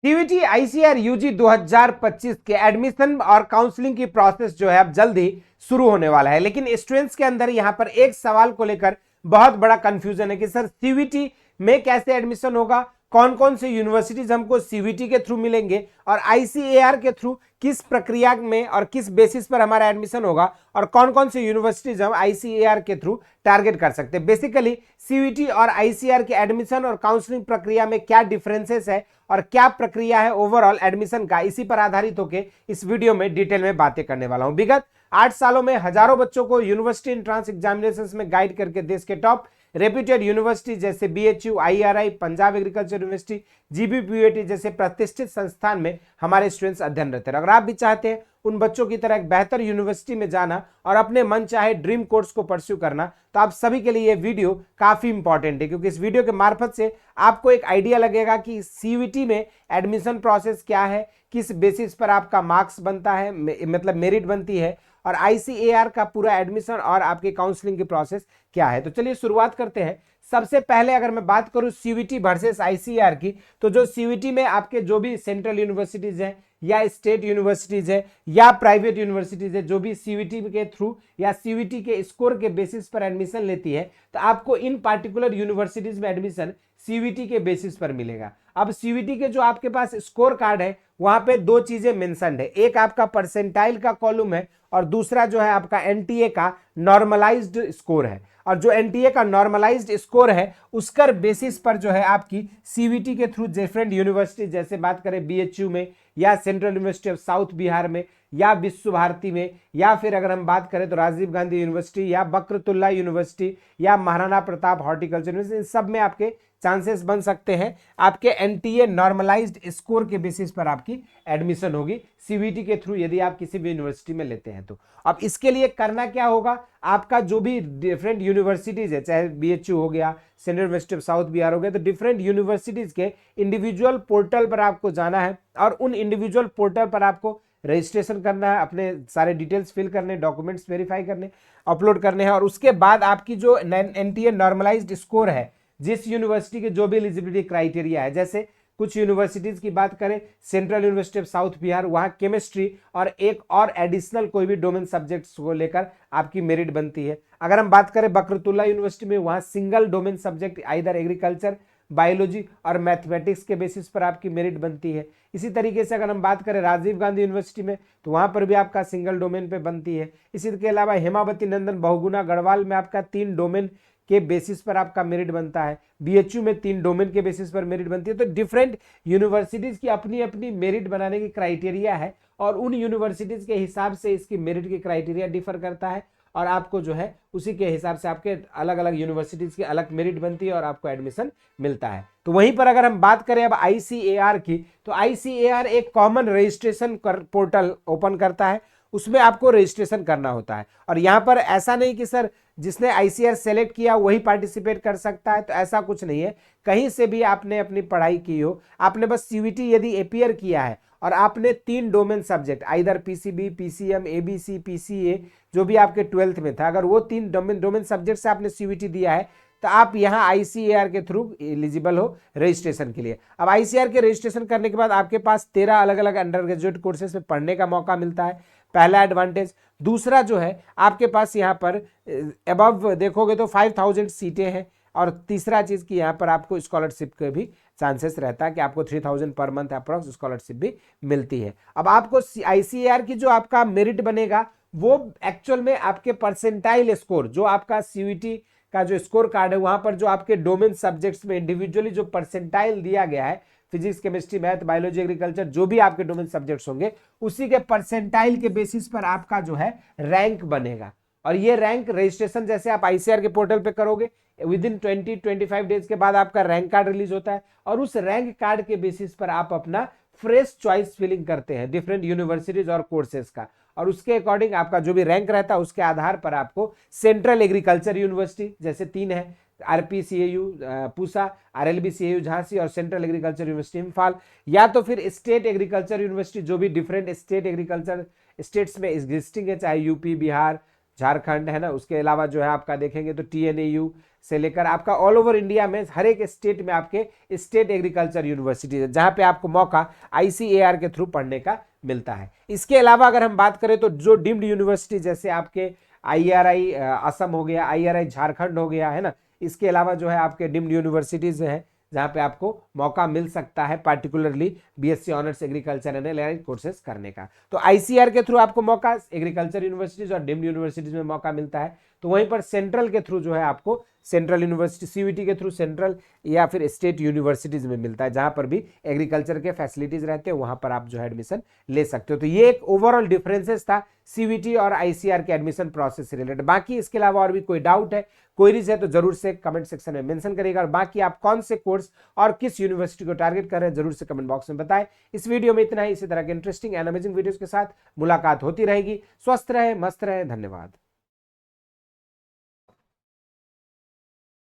CUET ICAR UG 2025 के admission और counselling की प्रोसेस जो है अब जल्द ही शुरू होने वाला है, लेकिन स्टूडेंट्स के अंदर यहां पर एक सवाल को लेकर बहुत बड़ा कंफ्यूजन है कि सर सीयूईटी में कैसे एडमिशन होगा, कौन कौन से यूनिवर्सिटीज हमको सीयूईटी के थ्रू मिलेंगे और आईसीएआर के थ्रू किस प्रक्रिया में और किस बेसिस पर हमारा एडमिशन होगा और कौन कौन से यूनिवर्सिटीज हम आईसीएआर के थ्रू टारगेट कर सकते हैं। बेसिकली सीयूईटी और आईसीएआर के एडमिशन और काउंसलिंग प्रक्रिया में क्या डिफरेंसेस है और क्या प्रक्रिया है ओवरऑल एडमिशन का, इसी पर आधारित होकर इस वीडियो में डिटेल में बातें करने वाला हूं। विगत 8 सालों में हजारों बच्चों को यूनिवर्सिटी एंट्रेंस एग्जामिनेशंस में गाइड करके देश के टॉप रेप्यूटेड यूनिवर्सिटी जैसे BHU, IRI, Punjab agriculture university, GBPUT जैसे प्रतिष्ठित संस्थान में हमारे स्टूडेंट्स अध्ययनरत हैं। अगर आप भी चाहते हैं उन बच्चों की तरह एक बेहतर यूनिवर्सिटी में जाना और अपने मन चाहे ड्रीम कोर्स को परस्यू करना, तो आप सभी के लिए ये वीडियो काफी इंपॉर्टेंट है, क्योंकि इस वीडियो के मार्फत से आपको एक आइडिया लगेगा कि सीयूईटी में एडमिशन प्रोसेस क्या है, किस बेसिस पर आपका मार्क्स बनता है, मतलब मेरिट बनती है, और आईसीएआर का पूरा एडमिशन और आपके काउंसलिंग की प्रोसेस क्या है। तो चलिए शुरुआत करते हैं। सबसे पहले अगर मैं बात करूं सीयूईटी वर्सेस आईसीएआर की, तो जो सीयूईटी में आपके जो भी सेंट्रल यूनिवर्सिटीज हैं या स्टेट यूनिवर्सिटीज है या प्राइवेट यूनिवर्सिटीज है, जो भी सीयूईटी के थ्रू या सीयूईटी के स्कोर के बेसिस पर एडमिशन लेती है, तो आपको इन पार्टिकुलर यूनिवर्सिटीज में एडमिशन सीयूईटी के बेसिस पर मिलेगा। अब सीयूईटी के जो आपके पास स्कोर कार्ड है वहां पे दो चीजें मेंशन्ड है, एक आपका परसेंटाइल का कॉलम है और दूसरा जो है आपका एनटीए का नॉर्मलाइज्ड स्कोर है। और जो एनटीए का नॉर्मलाइज्ड स्कोर है उसका बेसिस पर जो है आपकी सीयूईटी के थ्रू डिफरेंट यूनिवर्सिटी, जैसे बात करें बीएचयू में या central university of south Bihar में या विश्व भारती में, या फिर अगर हम बात करें तो राजीव गांधी यूनिवर्सिटी या बकरतुल्ला यूनिवर्सिटी या महाराणा प्रताप हॉर्टिकल्चर यूनिवर्सिटी, इन सब में आपके चांसेस बन सकते हैं। आपके एनटीए नॉर्मलाइज्ड स्कोर के बेसिस पर आपकी एडमिशन होगी सीयूईटी के थ्रू, यदि आप किसी भी यूनिवर्सिटी में लेते हैं तो। अब इसके लिए करना क्या होगा, आपका जो भी डिफरेंट यूनिवर्सिटीज है, चाहे बीएचयू हो गया, central university of south Bihar हो गया, तो डिफरेंट यूनिवर्सिटीज के इंडिविजुअल पोर्टल पर आपको जाना है और उन इंडिविजुअल पोर्टल पर आपको रजिस्ट्रेशन करना है, अपने सारे डिटेल्स फिल करने, डॉक्यूमेंट्स वेरीफाई करने, अपलोड करने हैं, और उसके बाद आपकी जो एनटीए नॉर्मलाइज्ड स्कोर है, जिस यूनिवर्सिटी के जो भी एलिजिबिलिटी क्राइटेरिया है, जैसे कुछ यूनिवर्सिटीज की बात करें, central university of south Bihar, वहां केमिस्ट्री और एक और एडिशनल कोई भी डोमेन सब्जेक्ट्स को लेकर आपकी मेरिट बनती है। अगर हम बात करें बकरतुल्ला यूनिवर्सिटी में, वहां single domain subject either agriculture, biology और मैथमेटिक्स के बेसिस पर आपकी मेरिट बनती है। इसी तरीके से अगर हम बात करें राजीव गांधी यूनिवर्सिटी में, तो वहां पर भी आपका सिंगल डोमेन पे बनती है। इसी के अलावा हेमावती नंदन बहुगुणा गढ़वाल में आपका 3 डोमेन के बेसिस पर आपका मेरिट बनता है। बीएचयू में 3 डोमेन के बेसिस पर मेरिट बनती है। तो डिफरेंट यूनिवर्सिटीज की अपनी अपनी मेरिट बनाने की क्राइटेरिया है और उन यूनिवर्सिटीज के हिसाब से इसकी मेरिट की क्राइटेरिया डिफर करता है और आपको जो है उसी के हिसाब से आपके अलग अलग यूनिवर्सिटीज की अलग मेरिट बनती है और आपको एडमिशन मिलता है। तो वहीं पर अगर हम बात करें अब आईसीएआर की, तो आईसीएआर एक कॉमन रजिस्ट्रेशन पोर्टल ओपन करता है, उसमें आपको रजिस्ट्रेशन करना होता है। और यहां पर ऐसा नहीं कि सर जिसने आईसीएआर सेलेक्ट किया वही पार्टिसिपेट कर सकता है, तो ऐसा कुछ नहीं है। कहीं से भी आपने अपनी पढ़ाई की हो, आपने बस सीयूईटी यदि अपियर किया है और आपने 3 domain subject either PCB, PCM, ABC, PCA, जो भी आपके 12th में था, अगर वो 3 डोमेन सब्जेक्ट से आपने सीयूईटी दिया है तो आप यहाँ आईसीएआर के थ्रू एलिजिबल हो रजिस्ट्रेशन के लिए। अब आईसीएआर के रजिस्ट्रेशन करने के बाद आपके पास 13 अलग अलग अंडर ग्रेजुएट कोर्सेज में पढ़ने का मौका मिलता है, पहला एडवांटेज। दूसरा जो है आपके पास यहाँ पर अबव देखोगे तो 5000 सीटें हैं, और तीसरा चीज कि यहाँ पर आपको स्कॉलरशिप के भी चांसेस रहता है कि आपको 3000 पर मंथ अप्रॉक्स स्कॉलरशिप भी मिलती है। अब आपको आईसीएआर की जो आपका मेरिट बनेगा वो एक्चुअल में आपके परसेंटाइल स्कोर, जो आपका सीयूईटी का जो स्कोर कार्ड है वहां पर जो आपके डोमेन सब्जेक्ट्स में इंडिविजुअली जो परसेंटाइल दिया गया है, physics, chemistry, math, biology, agriculture, जो भी आपके डोमेन सब्जेक्ट्स होंगे उसी के परसेंटाइल के बेसिस पर आपका जो है रैंक बनेगा। और ये रैंक रजिस्ट्रेशन जैसे आप आईसीएआर के पोर्टल पे करोगे, विद इन 20-25 डेज के बाद आपका रैंक कार्ड रिलीज होता है और उस रैंक कार्ड के बेसिस पर आप अपना फ्रेश चॉइस फिलिंग करते हैं डिफरेंट यूनिवर्सिटीज और कोर्सेज का, और उसके अकॉर्डिंग आपका जो भी रैंक रहता है उसके आधार पर आपको सेंट्रल एग्रीकल्चर यूनिवर्सिटी, जैसे 3 है, आरपीसीएयू पूसा, आरएलबीसीएयू झांसी और सेंट्रल एग्रीकल्चर यूनिवर्सिटी इम्फाल, या तो फिर स्टेट एग्रीकल्चर यूनिवर्सिटी जो भी डिफरेंट स्टेट एग्रीकल्चर स्टेट्स में एग्जिस्टिंग है, चाहे यूपी, बिहार, झारखंड है ना। उसके अलावा जो है आपका देखेंगे तो टीएनएयू, से लेकर आपका ऑल ओवर इंडिया में हर एक स्टेट में आपके स्टेट एग्रीकल्चर यूनिवर्सिटीज है, जहां पे आपको मौका ICAR के थ्रू पढ़ने का मिलता है। इसके अलावा अगर हम बात करें तो जो डीम्ड यूनिवर्सिटी जैसे आपके IRI असम हो गया, IRI झारखंड हो गया, है ना, इसके अलावा जो है आपके डीम्ड यूनिवर्सिटीज हैं जहां पे आपको मौका मिल सकता है particularly BSc honours agriculture and allied courses करने का। तो ICAR के थ्रू आपको मौका एग्रीकल्चर यूनिवर्सिटीज और डीम्ड यूनिवर्सिटीज में मौका मिलता है। तो वहीं पर सेंट्रल के थ्रू जो है आपको सेंट्रल यूनिवर्सिटी CUET के थ्रू सेंट्रल या फिर स्टेट यूनिवर्सिटीज में मिलता है, जहां पर भी एग्रीकल्चर के फैसिलिटीज रहते हैं, वहां पर आप जो है एडमिशन ले सकते हो। तो ये एक ओवरऑल डिफरेंसेस था CUET और ICAR के एडमिशन प्रोसेस से रिलेटेड। बाकी इसके अलावा और भी कोई डाउट है, क्वेरीज है, तो जरूर से कमेंट सेक्शन में मेंशन करिएगा। और बाकी आप कौन से कोर्स और किस यूनिवर्सिटी को टारगेट कर रहे हैं जरूर से कमेंट बॉक्स में बताएं। इस वीडियो में इतना ही। इसी तरह के इंटरेस्टिंग एंड अमेजिंग वीडियोस के साथ मुलाकात होती रहेगी। स्वस्थ रहे, मस्त रहे, धन्यवाद।